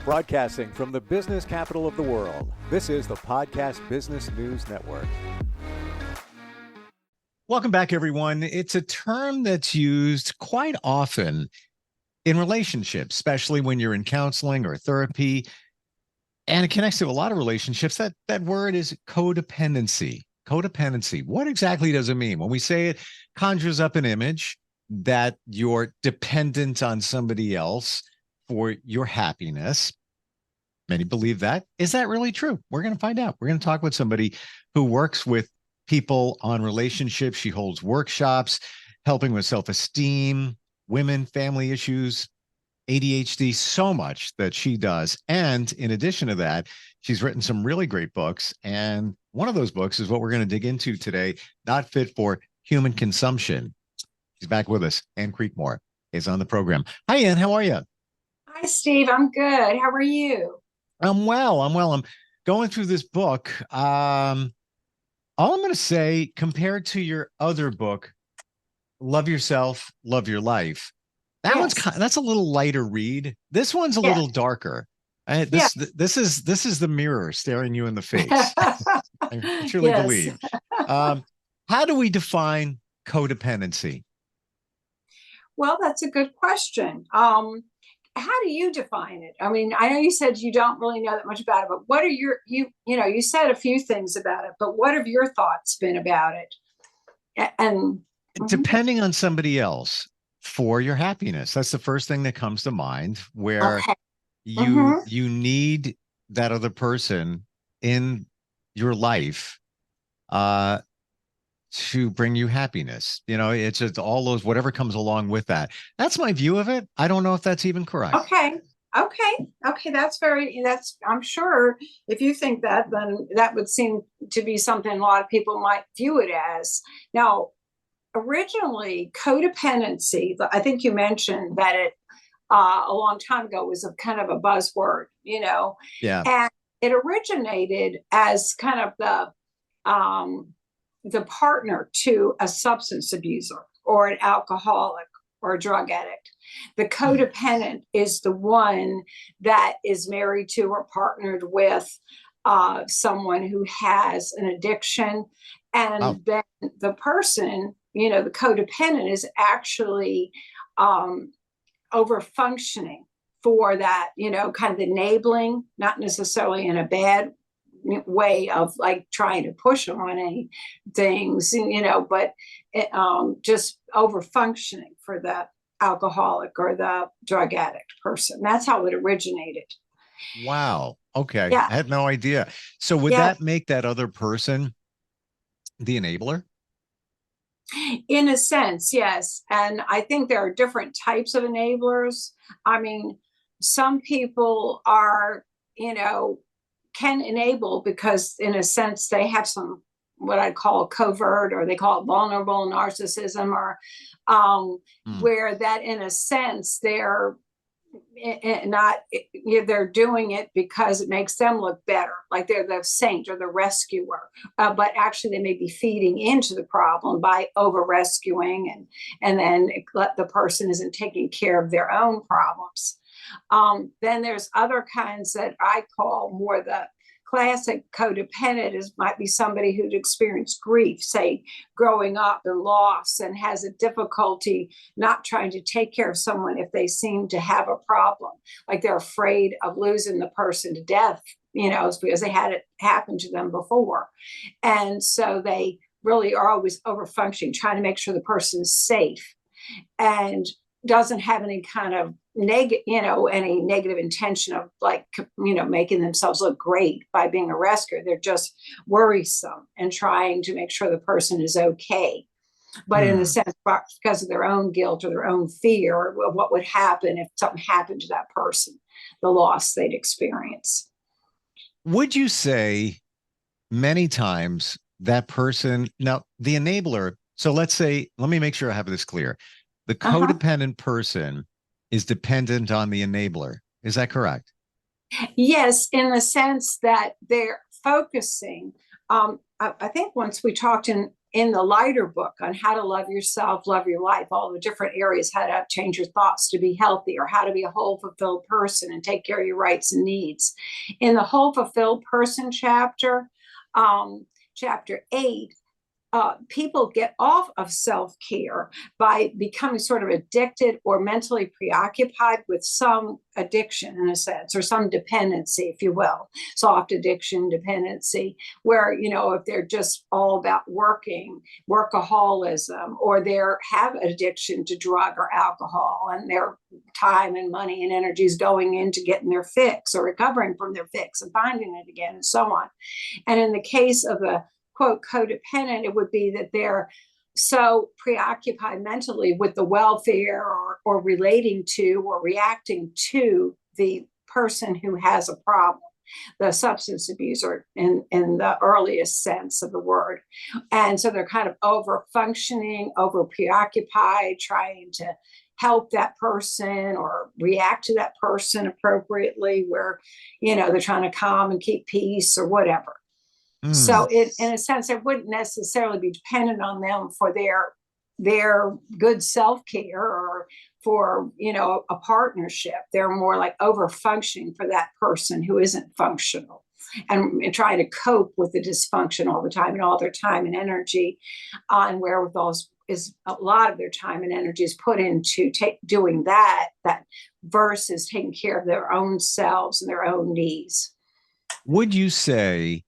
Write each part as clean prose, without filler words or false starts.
Broadcasting from the business capital of the world, this is the Podcast Business News Network. Welcome back, everyone. It's a term that's used quite often in relationships, especially when you're in counseling or therapy. And it connects to a lot of relationships. That word is codependency. Codependency. What exactly does it mean? When we say it, conjures up an image that you're dependent on somebody else for your happiness. Many believe that. Is that really true? We're going to find out. We're going to talk with somebody who works with people on relationships. She holds workshops, helping with self-esteem, women, family issues, ADHD, so much that she does. And in addition to that, she's written some really great books. And one of those books is what we're going to dig into today, Not Fit for Human Consumption. She's back with us. Ann Creekmore is on the program. Hi, Ann. How are you? Hi, Steve. I'm good. How are you? I'm well. I'm going through this book. All I'm going to say, compared to your other book, Love Yourself, Love Your Life, that's a little lighter read. This one's a little darker. This is the mirror staring you in the face. I truly believe. How do we define codependency? Well, that's a good question. How do you define it? I mean, I know you said you don't really know that much about it, but what are you said a few things about it, but what have your thoughts been about it? And depending on somebody else for your happiness, that's the first thing that comes to mind, where you need that other person in your life to bring you happiness. You know, it's just all those, whatever comes along with that. That's my view of it. I don't know if that's even correct. Okay. I'm sure if you think that, then that would seem to be something a lot of people might view it as. Now, originally, codependency, I think you mentioned that it a long time ago was a kind of a buzzword, and it originated as kind of the partner to a substance abuser or an alcoholic or a drug addict. The codependent is the one that is married to or partnered with someone who has an addiction. And then the person, the codependent is actually over functioning for that, kind of enabling, not necessarily in a bad way of like trying to push on any things, but just over functioning for the alcoholic or the drug addict person. That's how it originated. Wow. Okay. Yeah. I had no idea. So would that make that other person the enabler? In a sense, yes. And I think there are different types of enablers. I mean, some people are, can enable because in a sense they have some what I'd call covert, or they call it vulnerable narcissism, or where that in a sense they're they're doing it because it makes them look better, like they're the saint or the rescuer, but actually they may be feeding into the problem by over rescuing, and then the person isn't taking care of their own problems. Then there's other kinds that I call more the classic codependent. Might be somebody who'd experienced grief, say growing up and loss, and has a difficulty not trying to take care of someone if they seem to have a problem, like they're afraid of losing the person to death, because they had it happen to them before. And so they really are always over functioning, trying to make sure the person's safe and doesn't have any kind of any negative intention of making themselves look great by being a rescuer. They're just worrisome and trying to make sure the person is okay. But in a sense, because of their own guilt or their own fear of what would happen if something happened to that person, the loss they'd experience. Would you say many times that person, now the enabler, so let me make sure I have this clear. The codependent person is dependent on the enabler. Is that correct? Yes, in the sense that they're focusing. I think once we talked in in the lighter book on how to love yourself, love your life, all the different areas, how to change your thoughts to be healthy, or how to be a whole fulfilled person and take care of your rights and needs. In the whole fulfilled person chapter, chapter 8, people get off of self-care by becoming sort of addicted or mentally preoccupied with some addiction, in a sense, or some dependency, if you will, soft addiction, dependency, where, if they're just all about working, workaholism, or they have addiction to drug or alcohol, and their time and money and energy is going into getting their fix or recovering from their fix and finding it again, and so on. And in the case of a quote codependent, it would be that they're so preoccupied mentally with the welfare or relating to or reacting to the person who has a problem, the substance abuser in the earliest sense of the word. And so they're kind of over functioning, over preoccupied, trying to help that person or react to that person appropriately, where, they're trying to calm and keep peace or whatever. So in a sense, it wouldn't necessarily be dependent on them for their good self-care or for, a partnership. They're more like over functioning for that person who isn't functional, and trying to cope with the dysfunction all the time, and all their time and energy and wherewithal is a lot of their time and energy is put into doing that versus taking care of their own selves and their own needs. Would you say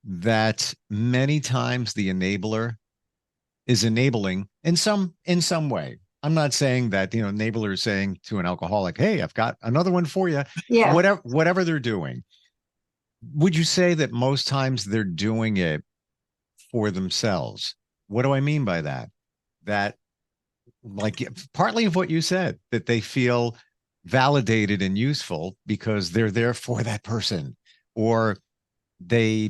that many times the enabler is enabling in some way? I'm not saying that, enabler is saying to an alcoholic, hey, I've got another one for you. Yeah. Whatever they're doing. Would you say that most times they're doing it for themselves? What do I mean by that? That, like, partly of what you said, that they feel validated and useful because they're there for that person, or they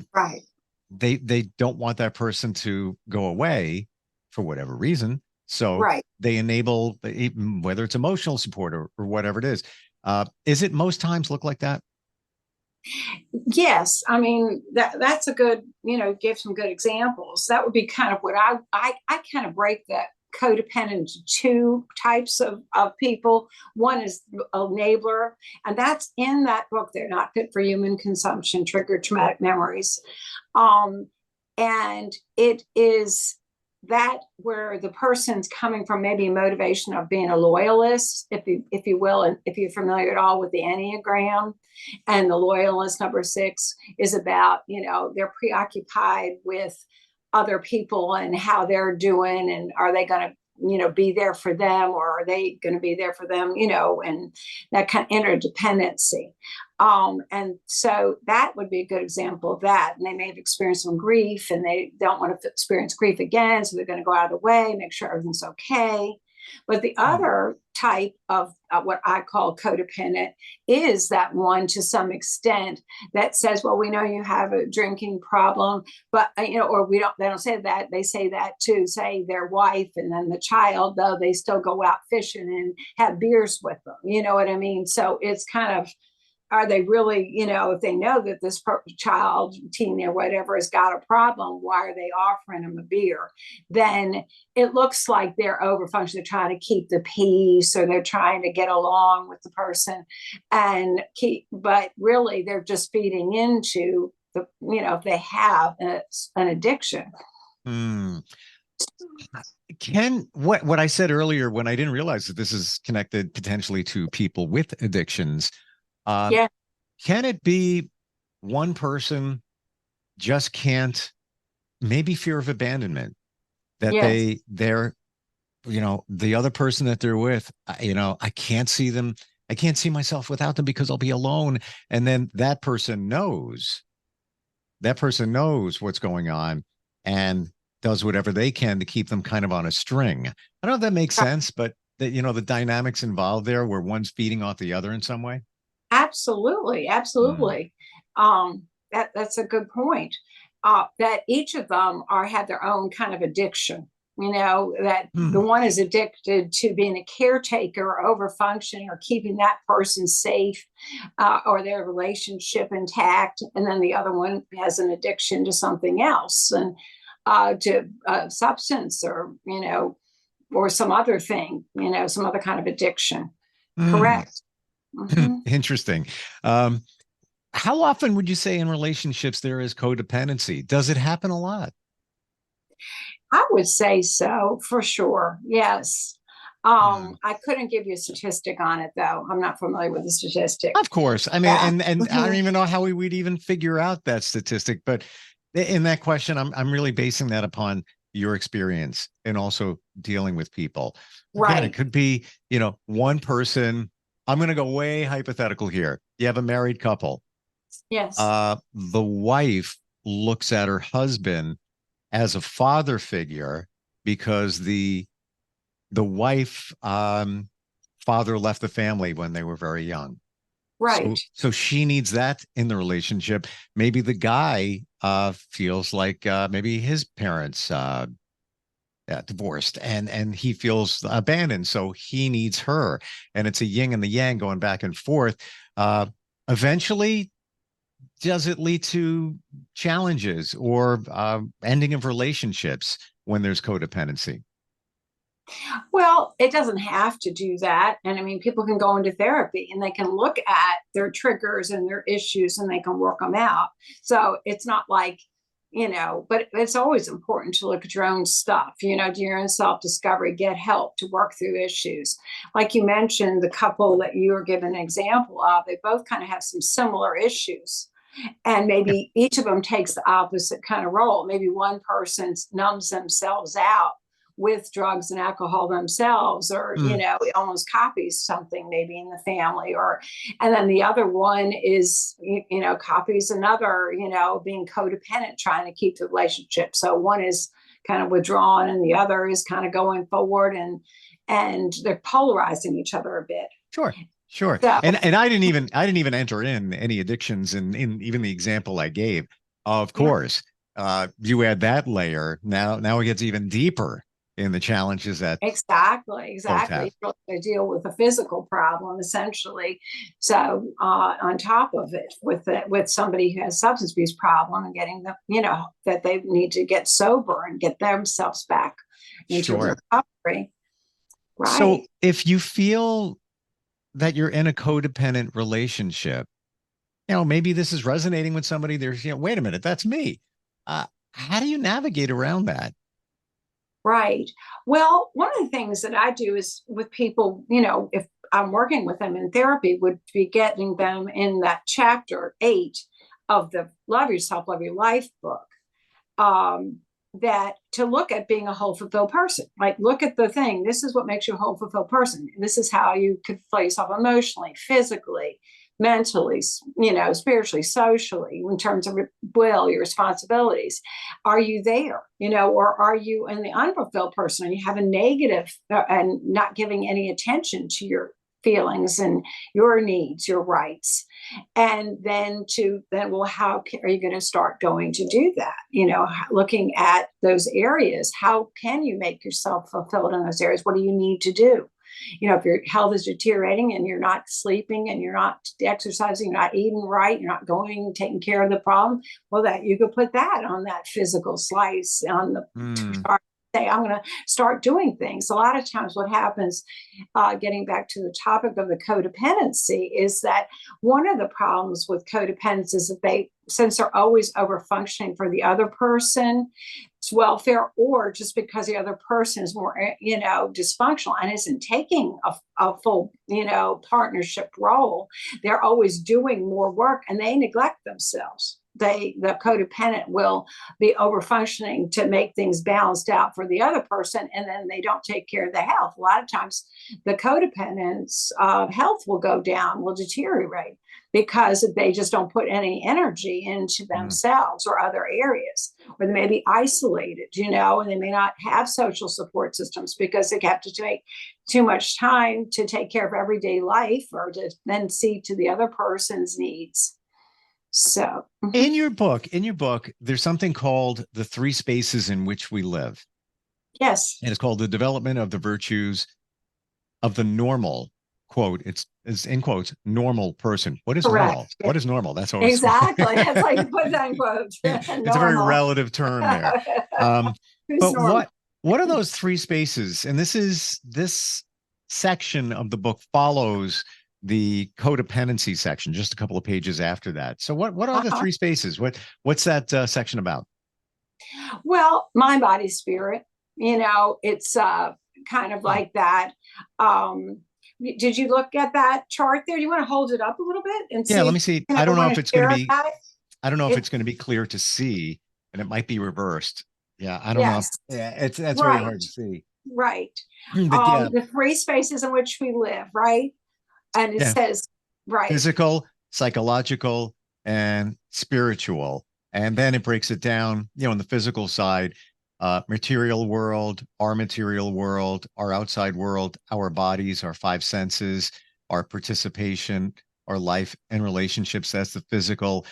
don't want that person to go away for whatever reason. So they enable, whether it's emotional support or whatever it is. Is it most times look like that? Yes. I mean, that's a good, give some good examples. That would be kind of what I kind of break that codependent into two types of people. One is enabler, and that's in that book. They're not fit for human consumption, trigger traumatic memories. And it is that where the person's coming from maybe a motivation of being a loyalist, if you will, and if you're familiar at all with the Enneagram, and the loyalist number 6 is about, they're preoccupied with other people and how they're doing, and are they going to, be there for them, or are they going to be there for them, and that kind of interdependency. And so that would be a good example of that. And they may have experienced some grief and they don't want to experience grief again. So they're going to go out of the way, make sure everything's okay. But the other type of what I call codependent is that one, to some extent, that says, well, we know you have a drinking problem, but, or they don't say that. They say that to, say, their wife and then the child, though they still go out fishing and have beers with them. You know what I mean? So it's kind of, are they really, if they know that this child, teen or whatever has got a problem, why are they offering them a beer? Then it looks like they're overfunctioning. They're trying to keep the peace, or they're trying to get along with the person and but really they're just feeding into the, if they have an addiction. Can what I said earlier, when I didn't realize that this is connected potentially to people with addictions, can it be one person just can't, maybe fear of abandonment, that they're, the other person that they're with, I can't see them. I can't see myself without them because I'll be alone. And then that person knows what's going on and does whatever they can to keep them kind of on a string. I don't know if that makes sense, but the dynamics involved there, where one's feeding off the other in some way. Absolutely. That's a good point. That each of them have their own kind of addiction. That the one is addicted to being a caretaker or over functioning or keeping that person safe or their relationship intact, and then the other one has an addiction to something else. And to substance or, or some other thing, some other kind of addiction. Correct. Mhm. Interesting. How often would you say in relationships there is codependency? Does it happen a lot? I would say so, for sure. Yes. Hmm. I couldn't give you a statistic on it, though. I'm not familiar with the statistic. Of course. I mean, Yeah. and I don't Mhm. even know how we would even figure out that statistic, but in that question, I'm really basing that upon your experience and also dealing with people. Again, it Right. could be, one person. I'm going to go way hypothetical here. You have a married couple. Yes. The wife looks at her husband as a father figure because the wife father left the family when they were very young. Right. So she needs that in the relationship. Maybe the guy feels like maybe his parents divorced and he feels abandoned, so he needs her, and it's a yin and the yang going back and forth. Eventually, does it lead to challenges or ending of relationships when there's codependency? Well, it doesn't have to do that. And I mean, people can go into therapy and they can look at their triggers and their issues and they can work them out. So it's not like, but it's always important to look at your own stuff, do your own self discovery, get help to work through issues. Like you mentioned, the couple that you were given an example of, they both kind of have some similar issues. And Yeah. maybe each of them takes the opposite kind of role. Maybe one person numbs themselves out with drugs and alcohol themselves, or Mm, almost copies something maybe in the family, or and then the other one is copies another, being codependent, trying to keep the relationship. So one is kind of withdrawn and the other is kind of going forward, and they're polarizing each other a bit. sure, sure. So And I didn't even enter in any addictions in even the example I gave. Of yeah. course, you add that layer. Now it gets even deeper in the challenges that Exactly, both exactly. have. They deal with a physical problem essentially. So on top of it, with somebody who has substance abuse problem and getting them, that they need to get sober and get themselves back into Sure. recovery. So Right. if you feel that you're in a codependent relationship, maybe this is resonating with somebody. There's, wait a minute, that's me. How do you navigate around that? Right. Well, one of the things that I do is with people, if I'm working with them in therapy, would be getting them in that chapter 8 of the Love Yourself, Love Your Life book. That to look at being a whole fulfilled person, like look at the thing. This is what makes you a whole fulfilled person. This is how you could fulfill yourself emotionally, physically, mentally, spiritually, socially, in terms of your responsibilities. Are you there, or are you in the unfulfilled person and you have a negative and not giving any attention to your feelings and your needs, your rights? And well, are you going to start going to do that? Looking at those areas, how can you make yourself fulfilled in those areas? What do you need to do? If your health is deteriorating and you're not sleeping and you're not exercising, you're not eating right, you're not going and taking care of the problem, well, that you could put that on that physical slice on the Mm, chart. Say, I'm going to start doing things. A lot of times, what happens, getting back to the topic of the codependency, is that one of the problems with codependence is that since they're always over functioning for the other person's welfare, or just because the other person is more, dysfunctional and isn't taking a full, partnership role, they're always doing more work and they neglect themselves. The codependent will be over functioning to make things balanced out for the other person, and then they don't take care of the health. A lot of times the codependent's health will go down, will deteriorate, because they just don't put any energy into mm, themselves or other areas, or they may be isolated, and they may not have social support systems because they have to take too much time to take care of everyday life or to then see to the other person's needs. So, in your book, there's something called the three spaces in which we live. yes. And it's called the development of the virtues of the normal quote, it's in quotes, normal person. What is normal? Correct. What is normal? That's always Exactly. That's like you put that in quotes. it's a very Normal. relative term there. Um, Who's but normal? what are those three spaces? And this section of the book follows the codependency section, just a couple of pages after that. So what are the Uh-huh. three spaces? What's that section about? Well, mind, body, spirit, it's kind of like that. Um, did you look at that chart there? You want to hold it up a little bit and Yeah, see let if me see. you I don't know want if to it's going to share be about it? I don't know if It, it's going to be clear to see, and it might be reversed. Yeah, I don't know. yes, Yeah, it's that's very right, hard to see. right. But yeah, The three spaces in which we live, right? And it yeah, says, right. physical, psychological, and spiritual. And then it breaks it down, on the physical side, material world, our outside world, our bodies, our five senses, our participation, our life and relationships. That's the physical.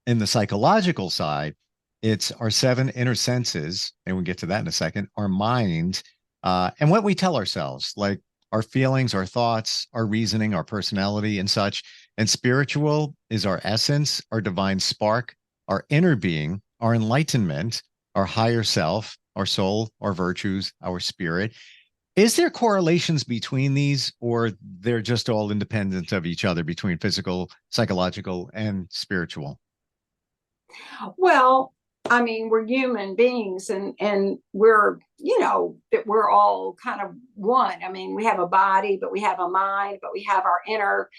In the psychological side, it's our seven inner senses, and we'll get to that in a second, our mind, and what we tell ourselves, like our feelings, our thoughts, our reasoning, our personality, and such. And spiritual is our essence, our divine spark, our inner being, our enlightenment, our higher self, our soul, our virtues, our spirit. Is there correlations between these, or they're just all independent of each other between physical, psychological, and spiritual? Well, I mean, we're human beings and we're, that we're all kind of one. I mean, we have a body, but we have a mind, but we have our inner,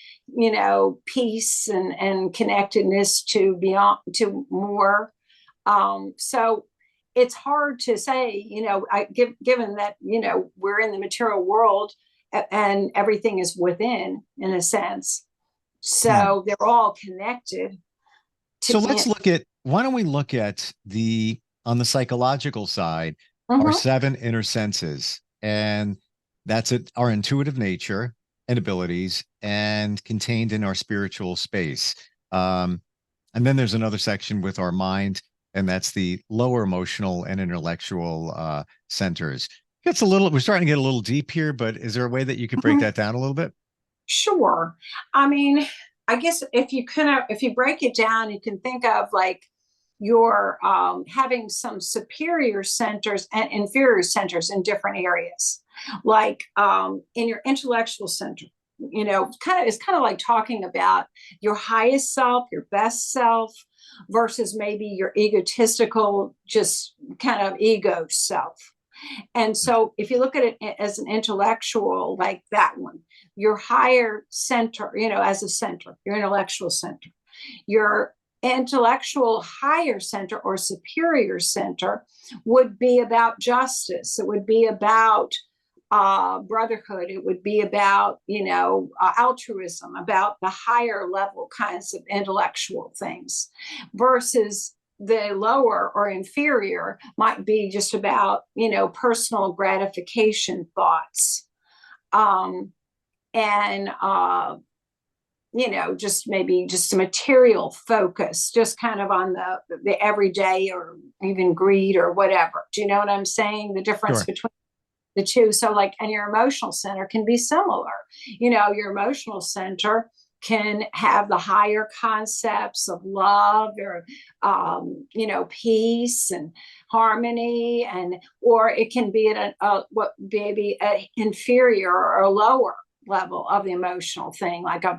peace and connectedness to beyond to more. So it's hard to say, given that, we're in the material world and everything is within in a sense. Hmm. So they're all connected to So be. why don't we look at on the psychological side, our Mhm. seven inner senses, and that's it, our intuitive nature and abilities, and contained in our spiritual space. Um, and then there's another section with our mind, and that's the lower emotional and intellectual centers. We're starting to get a little deep here, but is there a way that you could break Mhm. that down a little bit? Sure. I mean, I guess if you break it down, you can think of like you're having some superior centers and inferior centers in different areas. Like in your intellectual center, it's kind of like talking about your highest self, your best self, versus maybe your egotistical, just kind of ego self. And so if you look at it as an intellectual, like that one, your higher center, as a center, your intellectual center, your intellectual higher center or superior center would be about justice. It would be about brotherhood. It would be about, altruism, about the higher level kinds of intellectual things versus the lower or inferior might be just about, personal gratification thoughts. And just maybe just a material focus, just kind of on the everyday or even greed or whatever. Do you know what I'm saying? The difference Sure. between the two. So like, and your emotional center can be similar. Your emotional center can have the higher concepts of love or peace and harmony, and or it can be at what maybe an inferior or a lower level of the emotional thing, like of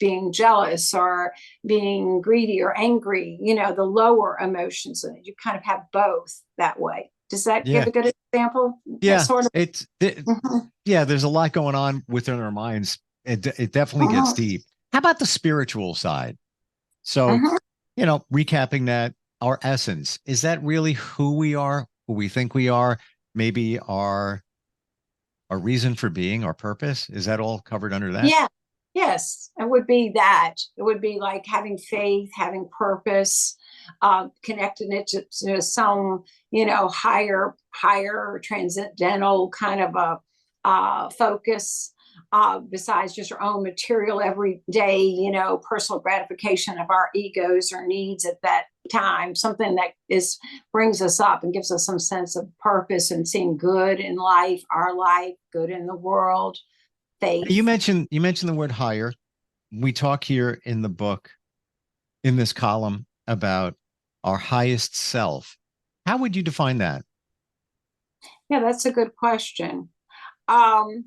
being jealous or being greedy or angry, the lower emotions. And you kind of have both that way. Does that give Yeah. a good example? That Yeah. sort of. Mhm, Yeah, there's a lot going on within our minds. It definitely gets mhm, deep. How about the spiritual side? So, mhm. recapping that, our essence, is that really who we are, who we think we are? Maybe our reason for being, our purpose? Is that all covered under that? Yeah. Yes, it would be that. It would be like having faith, having purpose, connecting it to some, higher transcendental kind of a focus. Besides just our own material, everyday, personal gratification of our egos or needs at that time, something that brings us up and gives us some sense of purpose and seeing good in life, our life, good in the world. faith. You mentioned the word higher. We talk here in the book, in this column, about our highest self. How would you define that? Yeah, that's a good question. Um,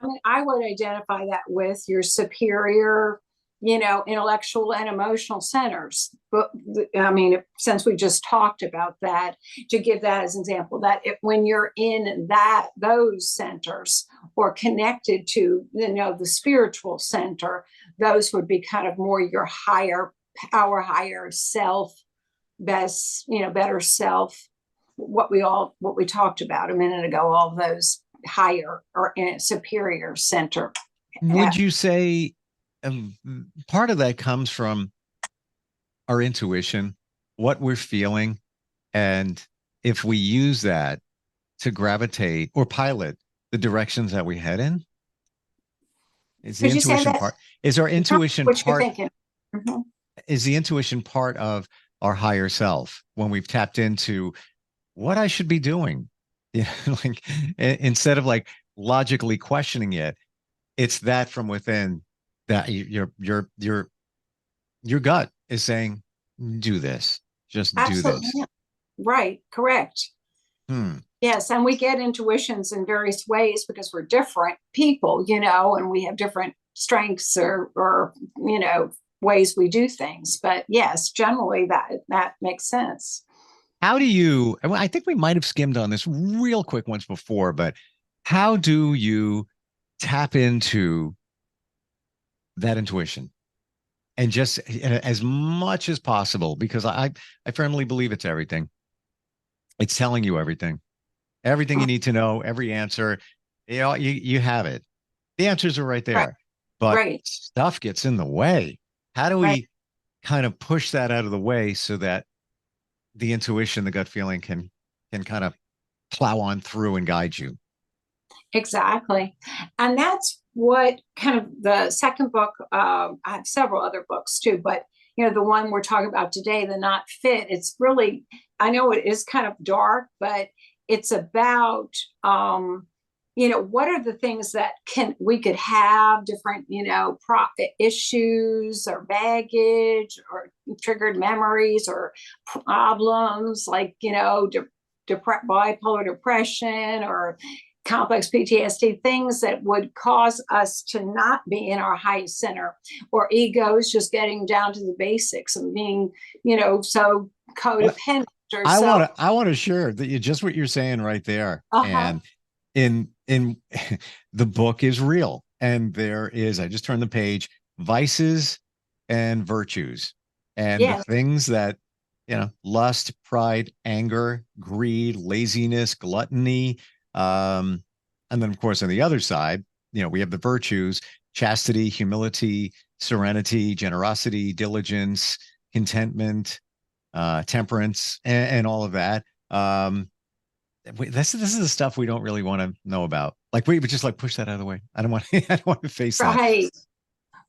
I mean, I would identify that with your superior, intellectual and emotional centers. But I mean, since we just talked about that, to give that as an example, that when you're in those centers or connected to, the spiritual center, those would be kind of more your higher power, higher self, best, better self. What we talked about a minute ago, all those higher or in a superior center. Would you say part of that comes from our intuition, what we're feeling, and if we use that to gravitate or pilot the directions that we head in? Is the intuition part? Is our intuition what you're part? Thinking. Mm-hmm. Is the intuition part of our higher self when we've tapped into what I should be doing? Like instead of like logically questioning it, it's that from within that your gut is saying, do this, just Absolutely. do this. Yeah. Right. Correct. Yes, and we get intuitions in various ways because we're different people, and we have different strengths or ways we do things. But yes, generally that makes sense. How do you, I think we might have skimmed on this real quick once before, but how do you tap into that intuition and just as much as possible? Because I firmly believe it's everything. It's telling you everything you need to know, every answer. You have it. The answers are right there, Right. but Right. stuff gets in the way. How do we kind of push that out of the way so that the intuition, the gut feeling can kind of plow on through and guide you? Exactly. And that's what kind of the second book, I have several other books too, but the one we're talking about today, The Not Fit, it's really, I know it is kind of dark, but it's about, what are the things that we could have different, issues or baggage or triggered memories or problems like, bipolar depression or complex PTSD, things that would cause us to not be in our highest center, or egos just getting down to the basics and being, so codependent. I want to share that just what you're saying right there. And in the book is real, and there is, I just turned the page, vices and virtues, and the things that lust, pride, anger, greed, laziness, gluttony. And then of course on the other side, we have the virtues: chastity, humility, serenity, generosity, diligence, contentment, temperance, and all of that. This is the stuff we don't really want to know about. Like we would just like push that out of the way. I don't want I don't want to face that. Right.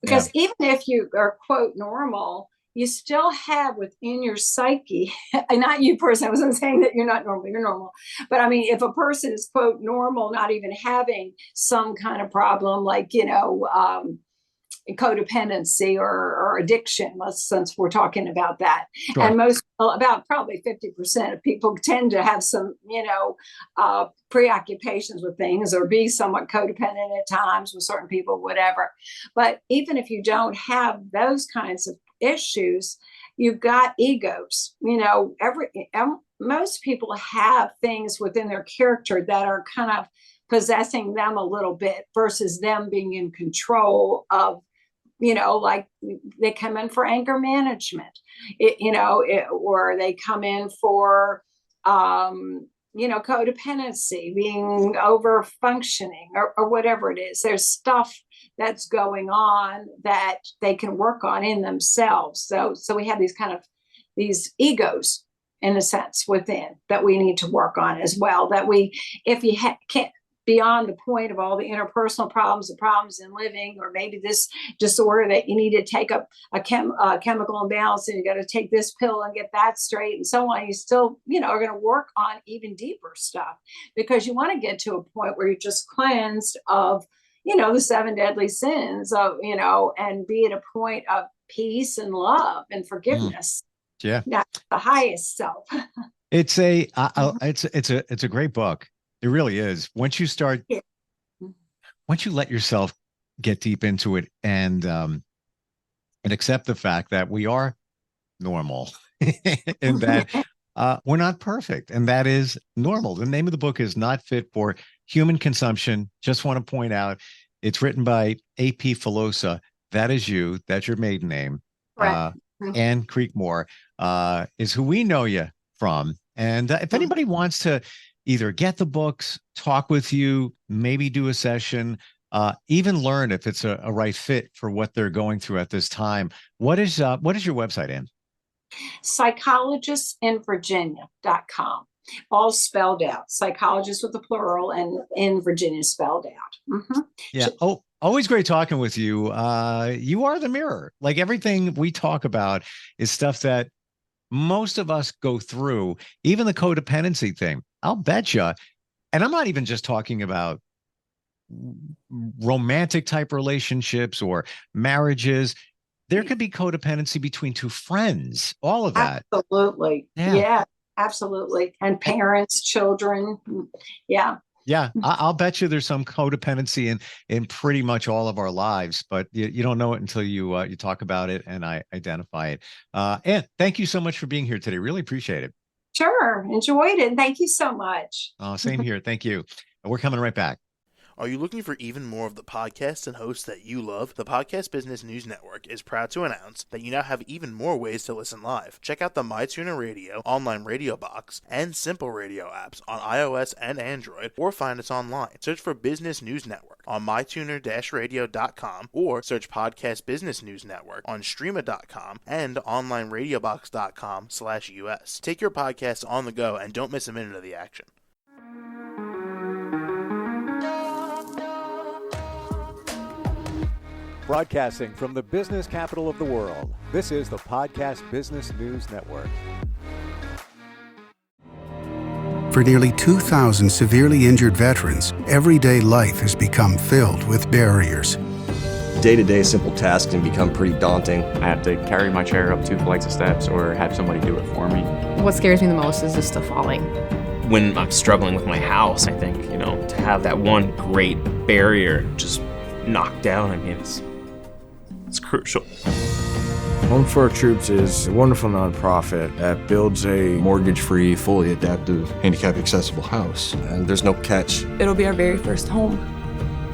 Because even if you are quote normal, you still have within your psyche, and not you personally, I wasn't saying that you're not normal, you're normal. But I mean, if a person is quote normal, not even having some kind of problem like, codependency or addiction, since we're talking about that. Sure. And about probably 50% of people tend to have some, preoccupations with things or be somewhat codependent at times with certain people, whatever. But even if you don't have those kinds of issues, you've got egos. Most people have things within their character that are kind of possessing them a little bit versus them being in control of, like they come in for anger management, or they come in for, codependency, being over functioning or whatever it is. There's stuff that's going on that they can work on in themselves. So we have these egos in a sense within that we need to work on as well. That we, if you can't, beyond the point of all the interpersonal problems, the problems in living, or maybe this disorder that you need to take up a chemical imbalance and you got to take this pill and get that straight and so on. You still, are going to work on even deeper stuff, because you want to get to a point where you're just cleansed of, the 7 deadly sins of, and be at a point of peace and love and forgiveness. Yeah. That's the highest self. It's a great book. It really is. Once you let yourself get deep into it and accept the fact that we are normal and that we're not perfect, and that is normal. The name of the book is Not Fit for Human Consumption. Just want to point out, it's written by A.P. Filosa. That is you. That's your maiden name. Right. And Creekmore is who we know you from. And if anybody wants to either get the books, talk with you, maybe do a session, even learn if it's a right fit for what they're going through at this time, what is your website, Ann? Psychologistinvirginia.com. All spelled out. Psychologist with the plural, and in Virginia spelled out. Mm-hmm. Yeah. Oh, always great talking with you. You are the mirror. Like, everything we talk about is stuff that most of us go through, even the codependency thing. I'll bet you. And I'm not even just talking about romantic type relationships or marriages. There could be codependency between two friends, all of that. Absolutely. Yeah, absolutely. And parents, children. Yeah. Yeah, I'll bet you there's some codependency in pretty much all of our lives, but you don't know it until you talk about it and I identify it. And thank you so much for being here today. Really appreciate it. Sure. Enjoyed it. Thank you so much. Same here. Thank you. We're coming right back. Are you looking for even more of the podcasts and hosts that you love? The Podcast Business News Network is proud to announce that you now have even more ways to listen live. Check out the MyTuner Radio, online radio box, and Simple Radio apps on iOS and Android, or find us online. Search for Business News Network on mytuner-radio.com, or search Podcast Business News Network on streama.com and onlineradiobox.com/US. Take your podcast on the go and don't miss a minute of the action. Broadcasting from the business capital of the world, this is the Podcast Business News Network. For nearly 2,000 severely injured veterans, everyday life has become filled with barriers. Day-to-day simple tasks can become pretty daunting. I have to carry my chair up 2 flights of steps or have somebody do it for me. What scares me the most is just the falling. When I'm struggling with my house, I think, to have that one great barrier just knocked down, it's crucial. Home for Our Troops is a wonderful nonprofit that builds a mortgage-free, fully adaptive, handicap-accessible house. And there's no catch. It'll be our very first home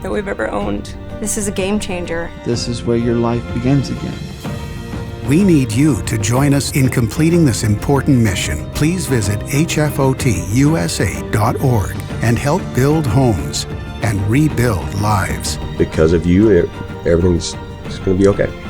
that we've ever owned. This is a game changer. This is where your life begins again. We need you to join us in completing this important mission. Please visit hfotusa.org and help build homes and rebuild lives. Because of you, everything's going to be okay.